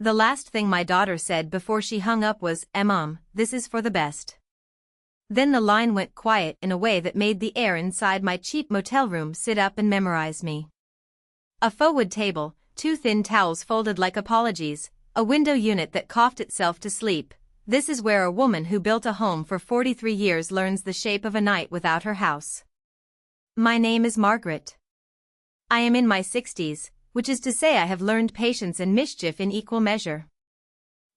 The last thing my daughter said before she hung up was, Mom, this is for the best. Then the line went quiet in a way that made the air inside my cheap motel room sit up and memorize me. A faux wood table, 2 thin towels folded like apologies, a window unit that coughed itself to sleep. This is where a woman who built a home for 43 years learns the shape of a night without her house. My name is Margaret. I am in my 60s, which is to say I have learned patience and mischief in equal measure.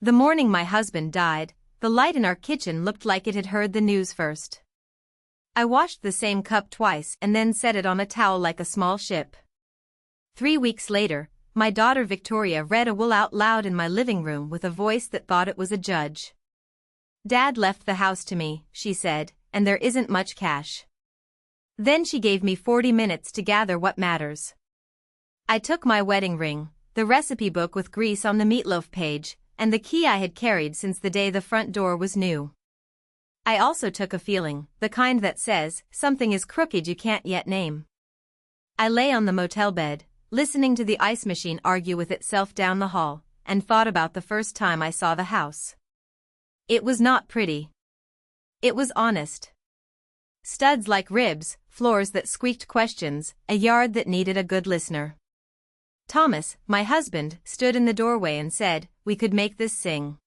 The morning my husband died, the light in our kitchen looked like it had heard the news first. I washed the same cup twice and then set it on a towel like a small ship. 3 weeks later, my daughter Victoria read a will out loud in my living room with a voice that thought it was a judge. Dad left the house to me, she said, and there isn't much cash. Then she gave me 40 minutes to gather what matters. I took my wedding ring, the recipe book with grease on the meatloaf page, and the key I had carried since the day the front door was new. I also took a feeling, the kind that says, something is crooked you can't yet name. I lay on the motel bed, listening to the ice machine argue with itself down the hall, and thought about the first time I saw the house. It was not pretty. It was honest. Studs like ribs, floors that squeaked questions, a yard that needed a good listener. Thomas, my husband, stood in the doorway and said, we could make this sing.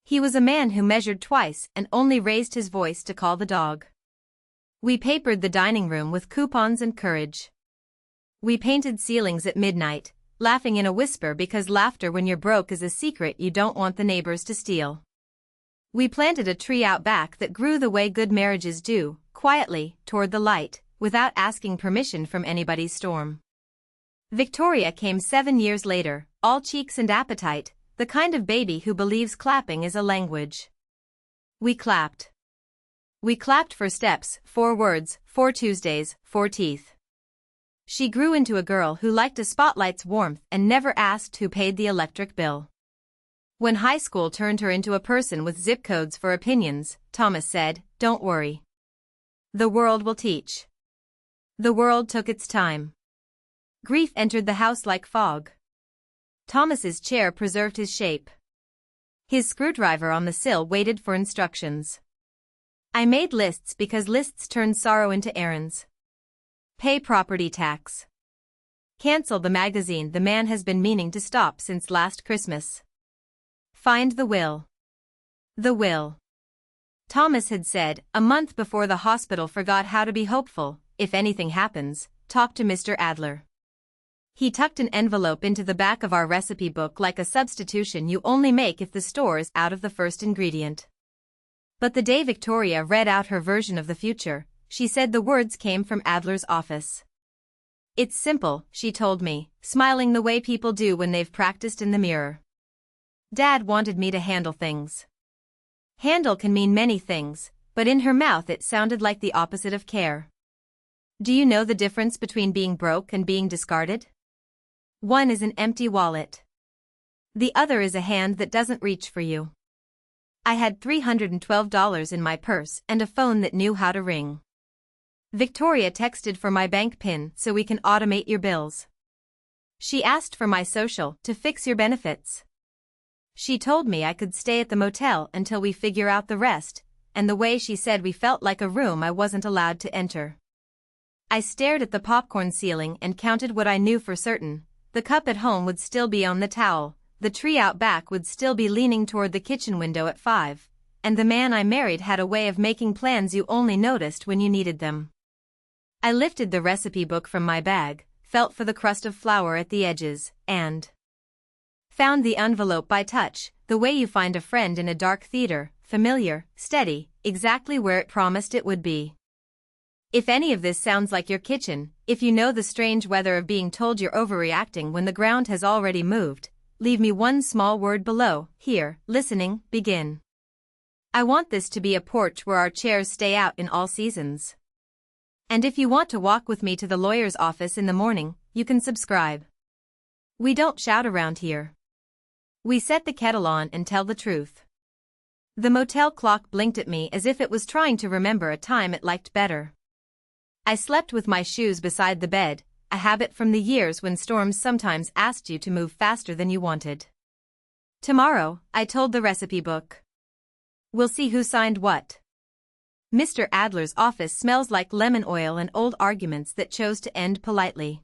He was a man who measured twice and only raised his voice to call the dog. We papered the dining room with coupons and courage. We painted ceilings at midnight, laughing in a whisper because laughter when you're broke is a secret you don't want the neighbors to steal. We planted a tree out back that grew the way good marriages do, quietly, toward the light, without asking permission from anybody's storm. Victoria came 7 years later, all cheeks and appetite, the kind of baby who believes clapping is a language. We clapped. We clapped for steps, 4 words, 4 Tuesdays, 4 teeth. She grew into a girl who liked a spotlight's warmth and never asked who paid the electric bill. When high school turned her into a person with zip codes for opinions, Thomas said, don't worry. The world will teach. The world took its time. Grief entered the house like fog. Thomas's chair preserved his shape. His screwdriver on the sill waited for instructions. I made lists because lists turn sorrow into errands. Pay property tax. Cancel the magazine the man has been meaning to stop since last Christmas. Find the will. The will. Thomas had said, a month before the hospital forgot how to be hopeful, if anything happens, talk to Mr. Adler. He tucked an envelope into the back of our recipe book like a substitution you only make if the store is out of the first ingredient. But the day Victoria read out her version of the future, she said the words came from Adler's office. It's simple, she told me, smiling the way people do when they've practiced in the mirror. Dad wanted me to handle things. Handle can mean many things, but in her mouth it sounded like the opposite of care. Do you know the difference between being broke and being discarded? One is an empty wallet. The other is a hand that doesn't reach for you. I had $312 in my purse and a phone that knew how to ring. Victoria texted for my bank PIN so we can automate your bills. She asked for my social to fix your benefits. She told me I could stay at the motel until we figure out the rest, and the way she said we felt like a room I wasn't allowed to enter. I stared at the popcorn ceiling and counted what I knew for certain. The cup at home would still be on the towel, the tree out back would still be leaning toward the kitchen window at 5, and the man I married had a way of making plans you only noticed when you needed them. I lifted the recipe book from my bag, felt for the crust of flour at the edges, and found the envelope by touch, the way you find a friend in a dark theater, familiar, steady, exactly where it promised it would be. If any of this sounds like your kitchen, if you know the strange weather of being told you're overreacting when the ground has already moved, leave me one small word below, here, listening, begin. I want this to be a porch where our chairs stay out in all seasons. And if you want to walk with me to the lawyer's office in the morning, you can subscribe. We don't shout around here. We set the kettle on and tell the truth. The motel clock blinked at me as if it was trying to remember a time it liked better. I slept with my shoes beside the bed, a habit from the years when storms sometimes asked you to move faster than you wanted. Tomorrow, I told the recipe book. We'll see who signed what. Mr. Adler's office smells like lemon oil and old arguments that chose to end politely.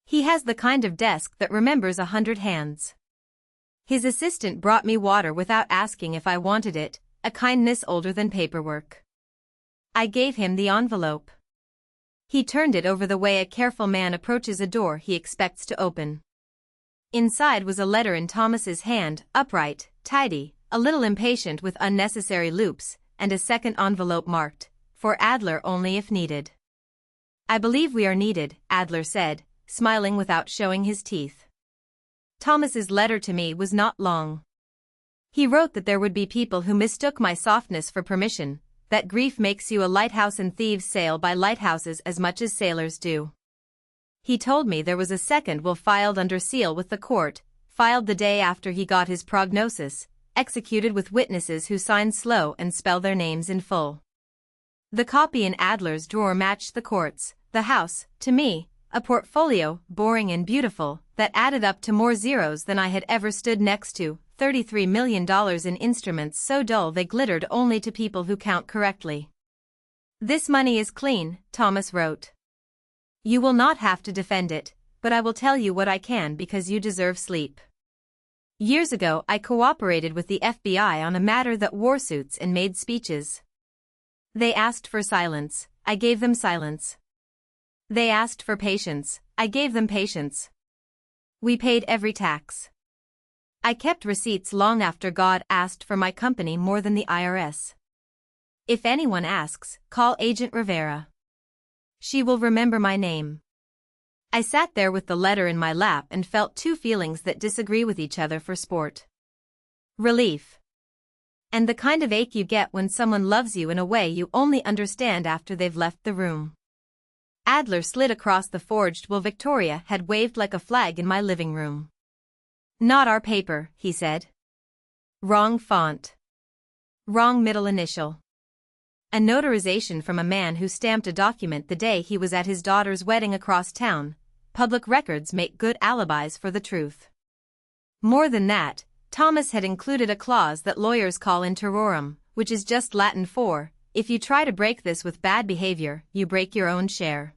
He has the kind of desk that remembers 100 hands. His assistant brought me water without asking if I wanted it, a kindness older than paperwork. I gave him the envelope. He turned it over the way a careful man approaches a door he expects to open. Inside was a letter in Thomas's hand, upright, tidy, a little impatient with unnecessary loops, and a second envelope marked, "For Adler only if needed." "I believe we are needed," Adler said, smiling without showing his teeth. Thomas's letter to me was not long. He wrote that there would be people who mistook my softness for permission, that grief makes you a lighthouse and thieves sail by lighthouses as much as sailors do. He told me there was a second will filed under seal with the court, filed the day after he got his prognosis, executed with witnesses who sign slow and spell their names in full. The copy in Adler's drawer matched the court's, the house, to me, a portfolio, boring and beautiful, that added up to more zeros than I had ever stood next to, $33 million in instruments so dull they glittered only to people who count correctly. "This money is clean," Thomas wrote. "You will not have to defend it, but I will tell you what I can because you deserve sleep. Years ago I cooperated with the FBI on a matter that wore suits and made speeches. They asked for silence, I gave them silence. They asked for patience, I gave them patience. We paid every tax. I kept receipts long after God asked for my company more than the IRS. If anyone asks, call Agent Rivera. She will remember my name." I sat there with the letter in my lap and felt two feelings that disagree with each other for sport. Relief. And the kind of ache you get when someone loves you in a way you only understand after they've left the room. Adler slid across the forged will Victoria had waved like a flag in my living room. "Not our paper," he said. "Wrong font. Wrong middle initial." A notarization from a man who stamped a document the day he was at his daughter's wedding across town. Public records make good alibis for the truth. More than that, Thomas had included a clause that lawyers call in terrorem, which is just Latin for, if you try to break this with bad behavior, you break your own share.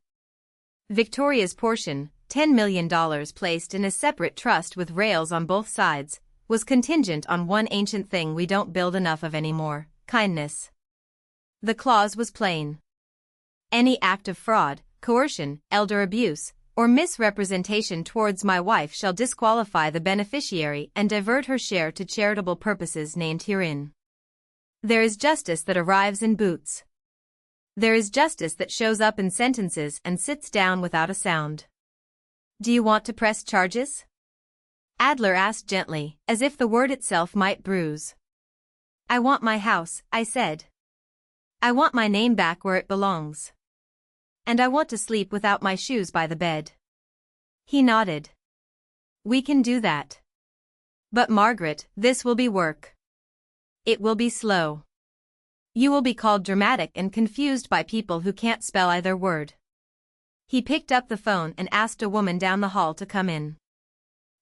Victoria's portion, $10 million placed in a separate trust with rails on both sides, was contingent on one ancient thing we don't build enough of anymore, kindness. The clause was plain. Any act of fraud, coercion, elder abuse, or misrepresentation towards my wife shall disqualify the beneficiary and divert her share to charitable purposes named herein. There is justice that arrives in boots. There is justice that shows up in sentences and sits down without a sound. Do you want to press charges? Adler asked gently, as if the word itself might bruise. I want my house, I said. I want my name back where it belongs. And I want to sleep without my shoes by the bed. He nodded. We can do that. But Margaret, this will be work. It will be slow. You will be called dramatic and confused by people who can't spell either word. He picked up the phone and asked a woman down the hall to come in.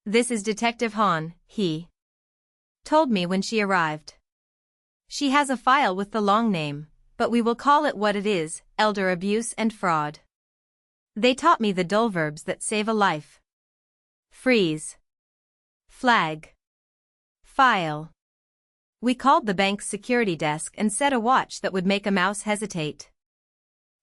This is Detective Hahn, he told me when she arrived. She has a file with the long name, but we will call it what it is, elder abuse and fraud. They taught me the dull verbs that save a life. Freeze. Flag. File. We called the bank's security desk and set a watch that would make a mouse hesitate.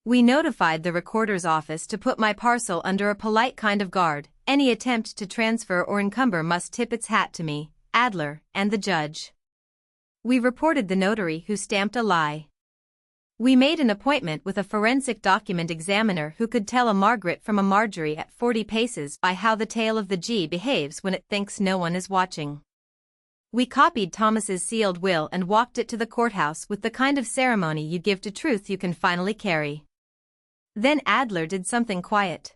We notified the recorder's office to put my parcel under a polite kind of guard. Any attempt to transfer or encumber must tip its hat to me, Adler, and the judge. We reported the notary who stamped a lie. We made an appointment with a forensic document examiner who could tell a Margaret from a Marjorie at 40 paces by how the tail of the G behaves when it thinks no one is watching. We copied Thomas's sealed will and walked it to the courthouse with the kind of ceremony you give to truth you can finally carry. Then Adler did something quiet.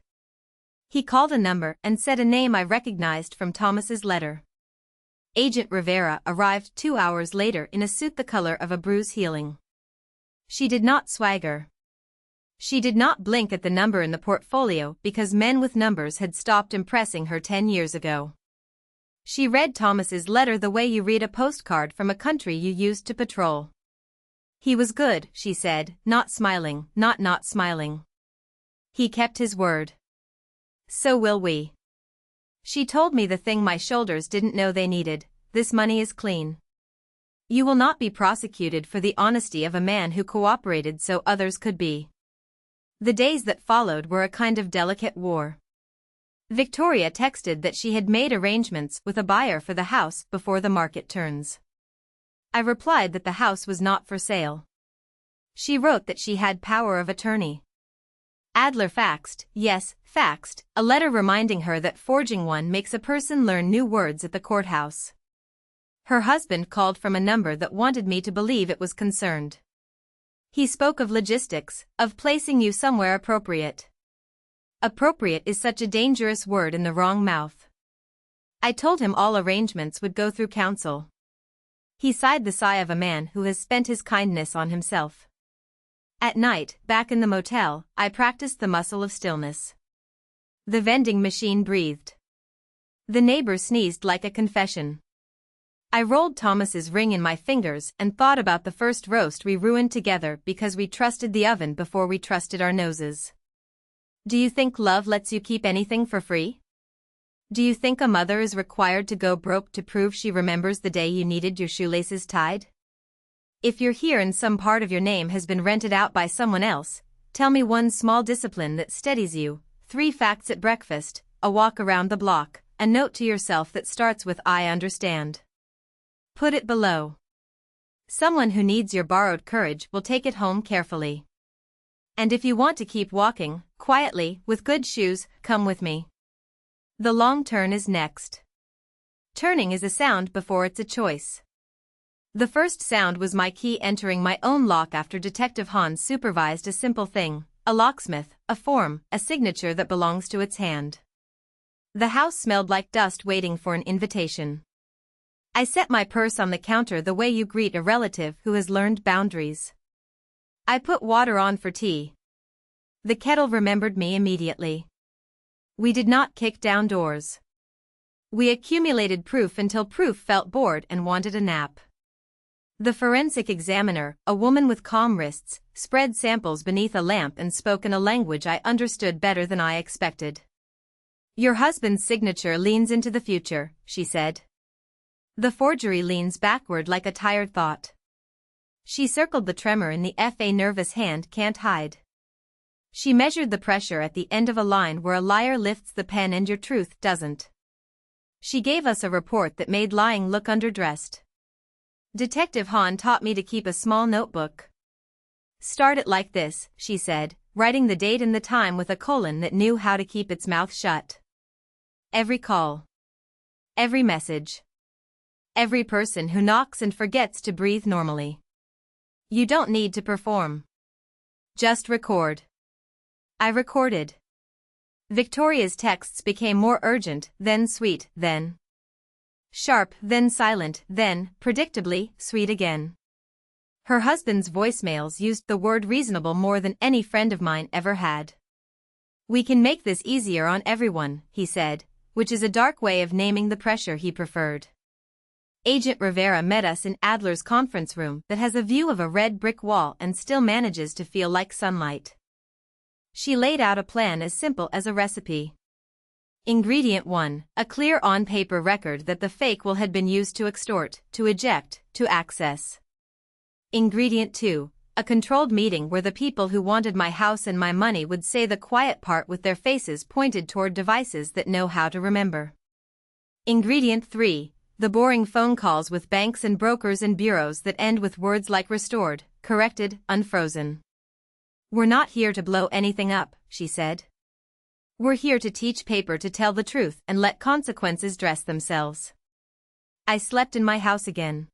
He called a number and said a name I recognized from Thomas's letter. Agent Rivera arrived 2 hours later in a suit the color of a bruise healing. She did not swagger. She did not blink at the number in the portfolio because men with numbers had stopped impressing her 10 years ago. She read Thomas's letter the way you read a postcard from a country you used to patrol. He was good, she said, not smiling, not smiling. He kept his word. So will we. She told me the thing my shoulders didn't know they needed: this money is clean. You will not be prosecuted for the honesty of a man who cooperated so others could be. The days that followed were a kind of delicate war. Victoria texted that she had made arrangements with a buyer for the house before the market turns. I replied that the house was not for sale. She wrote that she had power of attorney. Adler faxed a letter reminding her that forging one makes a person learn new words at the courthouse. Her husband called from a number that wanted me to believe it was concerned. He spoke of logistics, of placing you somewhere appropriate. Appropriate is such a dangerous word in the wrong mouth. I told him all arrangements would go through counsel. He sighed the sigh of a man who has spent his kindness on himself. At night, back in the motel, I practiced the muscle of stillness. The vending machine breathed. The neighbor sneezed like a confession. I rolled Thomas's ring in my fingers and thought about the first roast we ruined together because we trusted the oven before we trusted our noses. Do you think love lets you keep anything for free? Do you think a mother is required to go broke to prove she remembers the day you needed your shoelaces tied? If you're here and some part of your name has been rented out by someone else, tell me one small discipline that steadies you: 3 facts at breakfast, a walk around the block, a note to yourself that starts with "I understand." Put it below. Someone who needs your borrowed courage will take it home carefully. And if you want to keep walking, quietly, with good shoes, come with me. The long turn is next. Turning is a sound before it's a choice. The first sound was my key entering my own lock after Detective Hans supervised a simple thing: a locksmith, a form, a signature that belongs to its hand. The house smelled like dust waiting for an invitation. I set my purse on the counter the way you greet a relative who has learned boundaries. I put water on for tea. The kettle remembered me immediately. We did not kick down doors. We accumulated proof until proof felt bored and wanted a nap. The forensic examiner, a woman with calm wrists, spread samples beneath a lamp and spoke in a language I understood better than I expected. Your husband's signature leans into the future, she said. The forgery leans backward like a tired thought. She circled the tremor in the a nervous hand can't hide. She measured the pressure at the end of a line where a liar lifts the pen and your truth doesn't. She gave us a report that made lying look underdressed. Detective Hahn taught me to keep a small notebook. Start it like this, she said, writing the date and the time with a colon that knew how to keep its mouth shut. Every call. Every message. Every person who knocks and forgets to breathe normally. You don't need to perform. Just record. I recorded. Victoria's texts became more urgent, then sweet, then sharp, then silent, then, predictably, sweet again. Her husband's voicemails used the word reasonable more than any friend of mine ever had. We can make this easier on everyone, he said, which is a dark way of naming the pressure he preferred. Agent Rivera met us in Adler's conference room that has a view of a red brick wall and still manages to feel like sunlight. She laid out a plan as simple as a recipe. Ingredient 1, a clear on-paper record that the fake will had been used to extort, to eject, to access. Ingredient 2, a controlled meeting where the people who wanted my house and my money would say the quiet part with their faces pointed toward devices that know how to remember. Ingredient 3, the boring phone calls with banks and brokers and bureaus that end with words like restored, corrected, unfrozen. We're not here to blow anything up, she said. We're here to teach paper to tell the truth and let consequences dress themselves. I slept in my house again.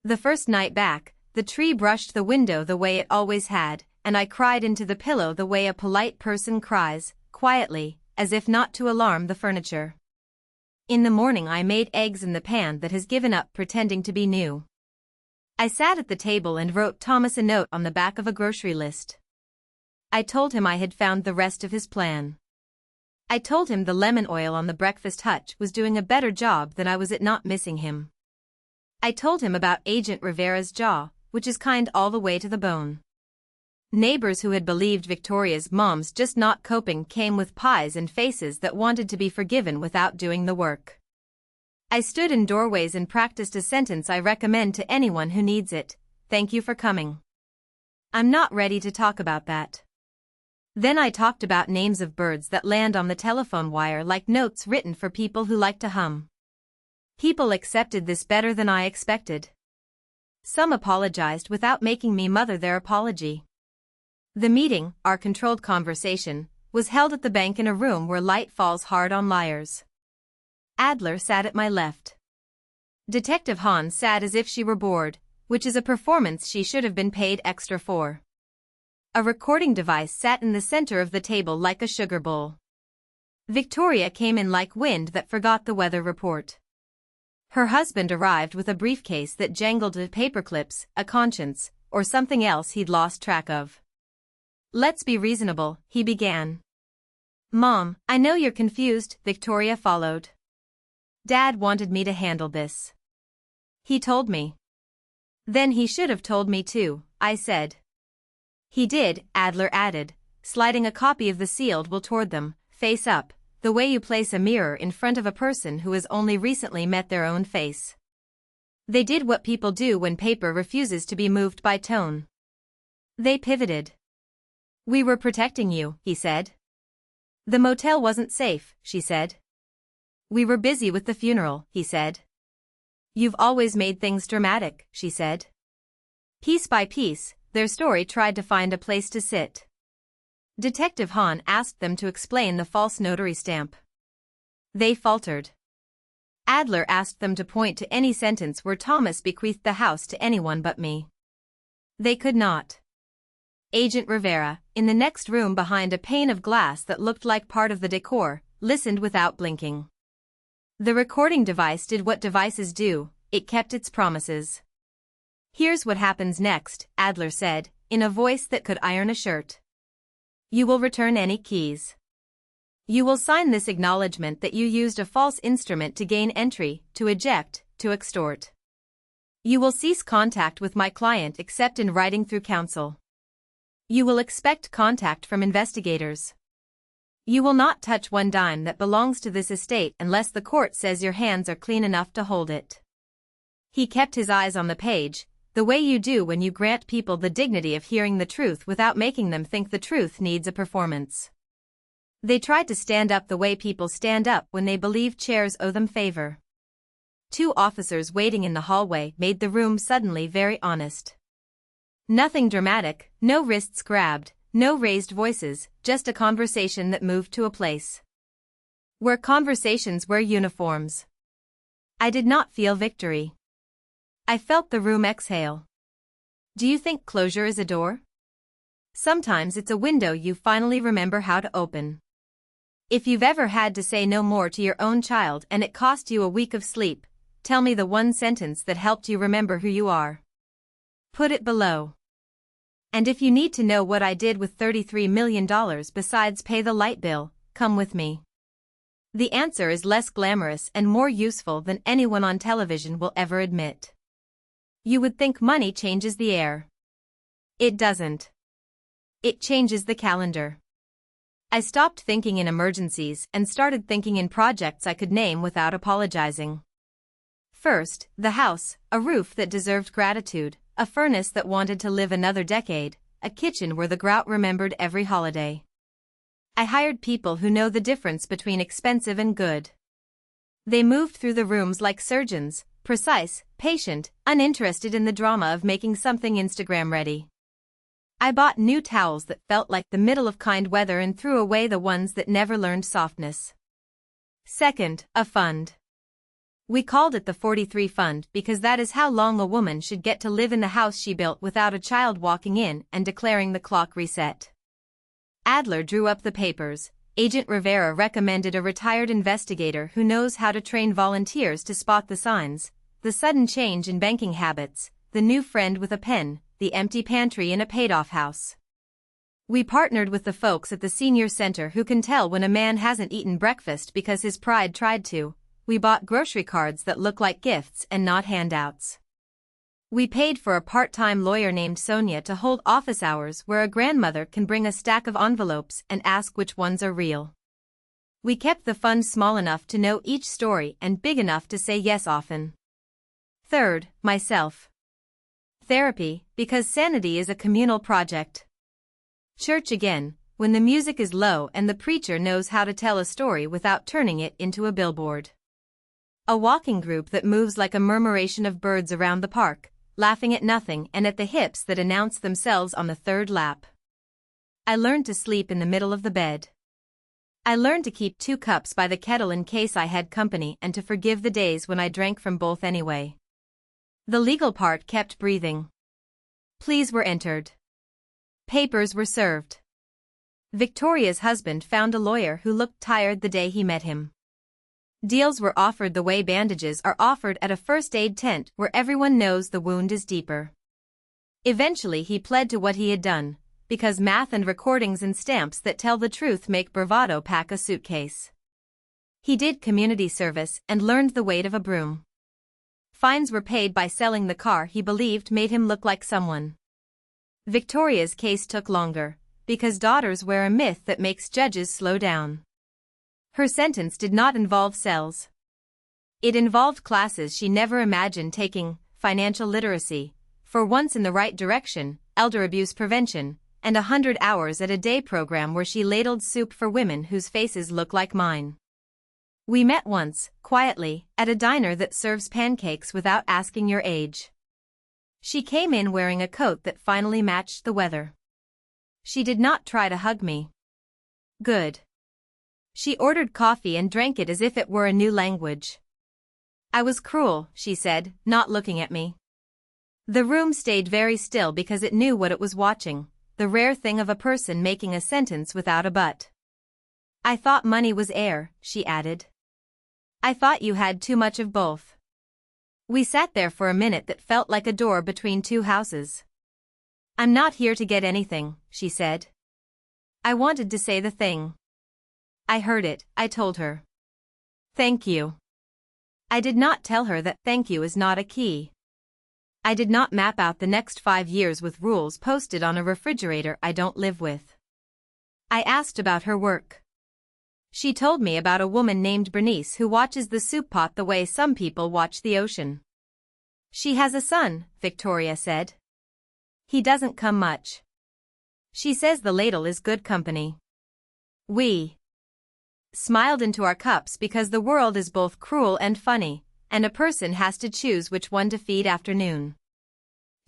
The first night back, the tree brushed the window the way it always had, and I cried into the pillow the way a polite person cries, quietly, as if not to alarm the furniture. In the morning I made eggs in the pan that has given up pretending to be new. I sat at the table and wrote Thomas a note on the back of a grocery list. I told him I had found the rest of his plan. I told him the lemon oil on the breakfast hutch was doing a better job than I was at not missing him. I told him about Agent Rivera's jaw, which is kind all the way to the bone. Neighbors who had believed Victoria's mom's just not coping came with pies and faces that wanted to be forgiven without doing the work. I stood in doorways and practiced a sentence I recommend to anyone who needs it: thank you for coming. I'm not ready to talk about that. Then I talked about names of birds that land on the telephone wire like notes written for people who like to hum. People accepted this better than I expected. Some apologized without making me mother their apology. The meeting, our controlled conversation, was held at the bank in a room where light falls hard on liars. Adler sat at my left. Detective Hahn sat as if she were bored, which is a performance she should have been paid extra for. A recording device sat in the center of the table like a sugar bowl. Victoria came in like wind that forgot the weather report. Her husband arrived with a briefcase that jangled with paperclips, a conscience, or something else he'd lost track of. Let's be reasonable, he began. Mom, I know you're confused, Victoria followed. Dad wanted me to handle this. He told me. Then he should have told me too, I said. He did, Adler added, sliding a copy of the sealed will toward them, face up, the way you place a mirror in front of a person who has only recently met their own face. They did what people do when paper refuses to be moved by tone. They pivoted. We were protecting you, he said. The motel wasn't safe, she said. We were busy with the funeral, he said. You've always made things dramatic, she said. Piece by piece, their story tried to find a place to sit. Detective Hahn asked them to explain the false notary stamp. They faltered. Adler asked them to point to any sentence where Thomas bequeathed the house to anyone but me. They could not. Agent Rivera, in the next room behind a pane of glass that looked like part of the decor, listened without blinking. The recording device did what devices do, it kept its promises. Here's what happens next, Adler said, in a voice that could iron a shirt. You will return any keys. You will sign this acknowledgement that you used a false instrument to gain entry, to eject, to extort. You will cease contact with my client except in writing through counsel. You will expect contact from investigators. You will not touch one dime that belongs to this estate unless the court says your hands are clean enough to hold it. He kept his eyes on the page, the way you do when you grant people the dignity of hearing the truth without making them think the truth needs a performance. They tried to stand up the way people stand up when they believe chairs owe them favor. Two officers waiting in the hallway made the room suddenly very honest. Nothing dramatic, no wrists grabbed, no raised voices, just a conversation that moved to a place where conversations wear uniforms. I did not feel victory. I felt the room exhale. Do you think closure is a door? Sometimes it's a window you finally remember how to open. If you've ever had to say no more to your own child and it cost you a week of sleep, tell me the one sentence that helped you remember who you are. Put it below. And if you need to know what I did with $33 million besides pay the light bill, come with me. The answer is less glamorous and more useful than anyone on television will ever admit. You would think money changes the air. It doesn't. It changes the calendar. I stopped thinking in emergencies and started thinking in projects I could name without apologizing. First, the house, a roof that deserved gratitude, a furnace that wanted to live another decade, a kitchen where the grout remembered every holiday. I hired people who know the difference between expensive and good. They moved through the rooms like surgeons, precise, patient, uninterested in the drama of making something Instagram ready. I bought new towels that felt like the middle of kind weather and threw away the ones that never learned softness. Second, a fund. We called it the 43 Fund because that is how long a woman should get to live in the house she built without a child walking in and declaring the clock reset. Adler drew up the papers. Agent Rivera recommended a retired investigator who knows how to train volunteers to spot the signs, the sudden change in banking habits, the new friend with a pen, the empty pantry in a paid-off house. We partnered with the folks at the senior center who can tell when a man hasn't eaten breakfast because his pride tried to. We bought grocery cards that look like gifts and not handouts. We paid for a part-time lawyer named Sonia to hold office hours where a grandmother can bring a stack of envelopes and ask which ones are real. We kept the fund small enough to know each story and big enough to say yes often. Third, myself. Therapy, because sanity is a communal project. Church again, when the music is low and the preacher knows how to tell a story without turning it into a billboard. A walking group that moves like a murmuration of birds around the park, laughing at nothing and at the hips that announce themselves on the third lap. I learned to sleep in the middle of the bed. I learned to keep 2 cups by the kettle in case I had company and to forgive the days when I drank from both anyway. The legal part kept breathing. Pleas were entered. Papers were served. Victoria's husband found a lawyer who looked tired the day he met him. Deals were offered the way bandages are offered at a first aid tent where everyone knows the wound is deeper. Eventually he pled to what he had done, because math and recordings and stamps that tell the truth make bravado pack a suitcase. He did community service and learned the weight of a broom. Fines were paid by selling the car he believed made him look like someone. Victoria's case took longer, because daughters wear a myth that makes judges slow down. Her sentence did not involve cells. It involved classes she never imagined taking: financial literacy, for once in the right direction, elder abuse prevention, and 100 hours at a day program where she ladled soup for women whose faces look like mine. We met once, quietly, at a diner that serves pancakes without asking your age. She came in wearing a coat that finally matched the weather. She did not try to hug me. Good. She ordered coffee and drank it as if it were a new language. I was cruel, she said, not looking at me. The room stayed very still because it knew what it was watching, the rare thing of a person making a sentence without a but. I thought money was air, she added. I thought you had too much of both. We sat there for a minute that felt like a door between 2 houses. I'm not here to get anything, she said. I wanted to say the thing. I heard it, I told her. Thank you. I did not tell her that thank you is not a key. I did not map out the next 5 years with rules posted on a refrigerator I don't live with. I asked about her work. She told me about a woman named Bernice who watches the soup pot the way some people watch the ocean. She has a son, Victoria said. He doesn't come much. She says the ladle is good company. We smiled into our cups because the world is both cruel and funny, and a person has to choose which one to feed after noon.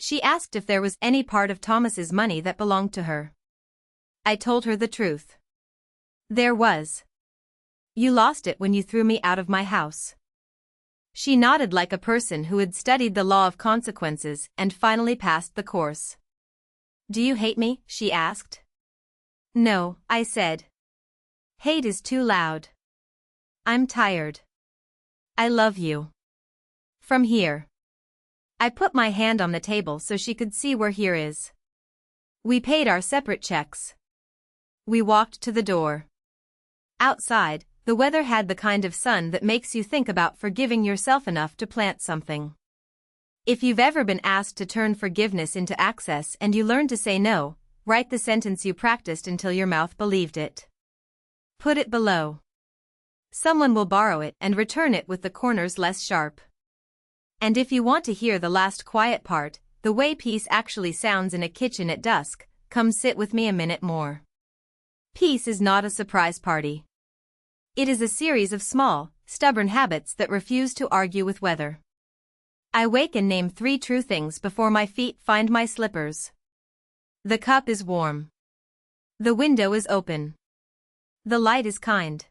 She asked if there was any part of Thomas's money that belonged to her. I told her the truth. There was. You lost it when you threw me out of my house. She nodded like a person who had studied the law of consequences and finally passed the course. Do you hate me? She asked. No, I said. Hate is too loud. I'm tired. I love you. From here. I put my hand on the table so she could see where here is. We paid our separate checks. We walked to the door. Outside, the weather had the kind of sun that makes you think about forgiving yourself enough to plant something. If you've ever been asked to turn forgiveness into access and you learn to say no, write the sentence you practiced until your mouth believed it. Put it below. Someone will borrow it and return it with the corners less sharp. And if you want to hear the last quiet part, the way peace actually sounds in a kitchen at dusk, come sit with me a minute more. Peace is not a surprise party. It is a series of small, stubborn habits that refuse to argue with weather. I wake and name 3 true things before my feet find my slippers. The cup is warm. The window is open. The light is kind.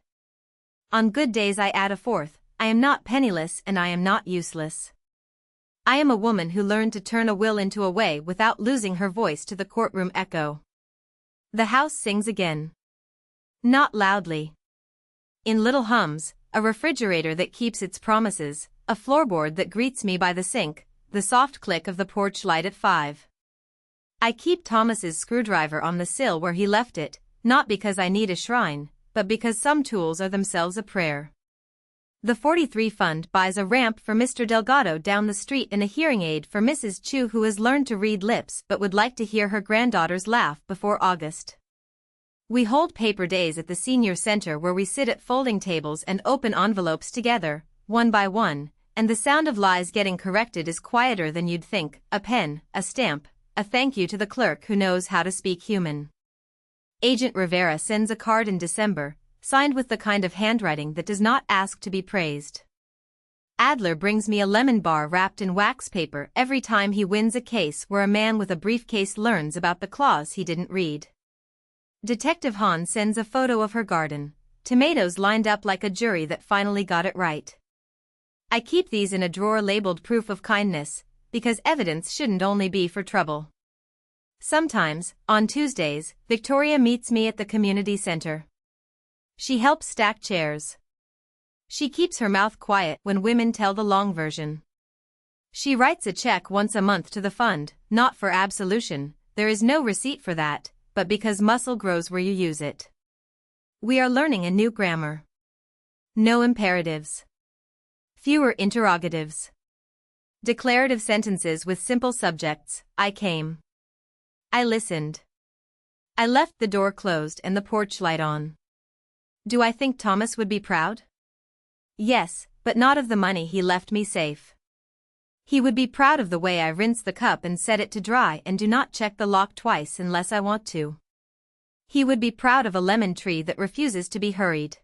On good days I add a 4th, I am not penniless and I am not useless. I am a woman who learned to turn a will into a way without losing her voice to the courtroom echo. The house sings again. Not loudly. In little hums, a refrigerator that keeps its promises, a floorboard that greets me by the sink, the soft click of the porch light at 5 I keep Thomas's screwdriver on the sill where he left it, not because I need a shrine, but because some tools are themselves a prayer. The 43 Fund buys a ramp for Mr. Delgado down the street and a hearing aid for Mrs. Chu, who has learned to read lips but would like to hear her granddaughters laugh before August. We hold paper days at the senior center where we sit at folding tables and open envelopes together, one by one, and the sound of lies getting corrected is quieter than you'd think. A pen, a stamp, a thank you to the clerk who knows how to speak human. Agent Rivera sends a card in December, signed with the kind of handwriting that does not ask to be praised. Adler brings me a lemon bar wrapped in wax paper every time he wins a case where a man with a briefcase learns about the clause he didn't read. Detective Hahn sends a photo of her garden, tomatoes lined up like a jury that finally got it right. I keep these in a drawer labeled proof of kindness, because evidence shouldn't only be for trouble. Sometimes, on Tuesdays, Victoria meets me at the community center. She helps stack chairs. She keeps her mouth quiet when women tell the long version. She writes a check once a month to the fund, not for absolution, there is no receipt for that, but because muscle grows where you use it. We are learning a new grammar. No imperatives. Fewer interrogatives. Declarative sentences with simple subjects. I came. I listened. I left the door closed and the porch light on. Do I think Thomas would be proud? Yes, but not of the money he left me safe. He would be proud of the way I rinse the cup and set it to dry and do not check the lock twice unless I want to. He would be proud of a lemon tree that refuses to be hurried.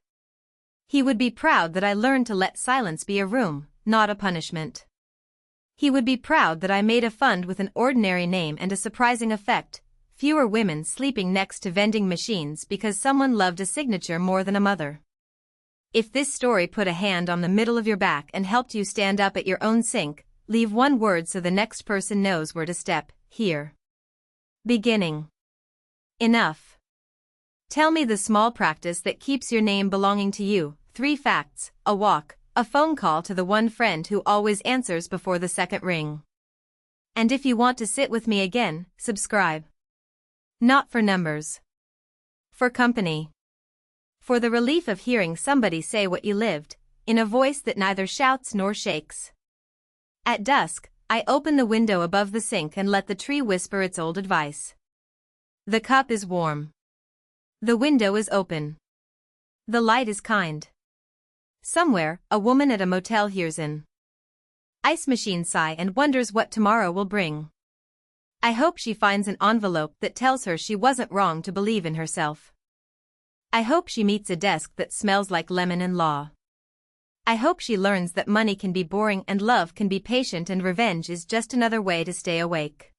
He would be proud that I learned to let silence be a room, not a punishment. He would be proud that I made a fund with an ordinary name and a surprising effect, fewer women sleeping next to vending machines because someone loved a signature more than a mother. If this story put a hand on the middle of your back and helped you stand up at your own sink, leave one word so the next person knows where to step. Here. Beginning. Enough. Tell me the small practice that keeps your name belonging to you. 3 facts, a walk, a phone call to the one friend who always answers before the second ring. And if you want to sit with me again, subscribe. Not for numbers. For company. For the relief of hearing somebody say what you lived, in a voice that neither shouts nor shakes. At dusk, I open the window above the sink and let the tree whisper its old advice. The cup is warm. The window is open. The light is kind. Somewhere, a woman at a motel hears an ice machine sigh and wonders what tomorrow will bring. I hope she finds an envelope that tells her she wasn't wrong to believe in herself. I hope she meets a desk that smells like lemon and law. I hope she learns that money can be boring and love can be patient and revenge is just another way to stay awake.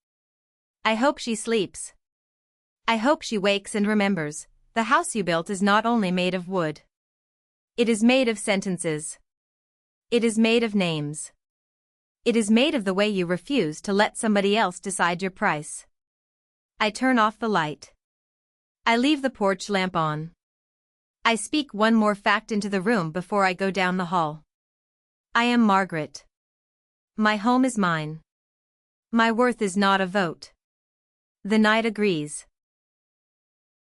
I hope she sleeps. I hope she wakes and remembers, the house you built is not only made of wood. It is made of sentences. It is made of names. It is made of the way you refuse to let somebody else decide your price. I turn off the light. I leave the porch lamp on. I speak one more fact into the room before I go down the hall. I am Margaret. My home is mine. My worth is not a vote. The night agrees.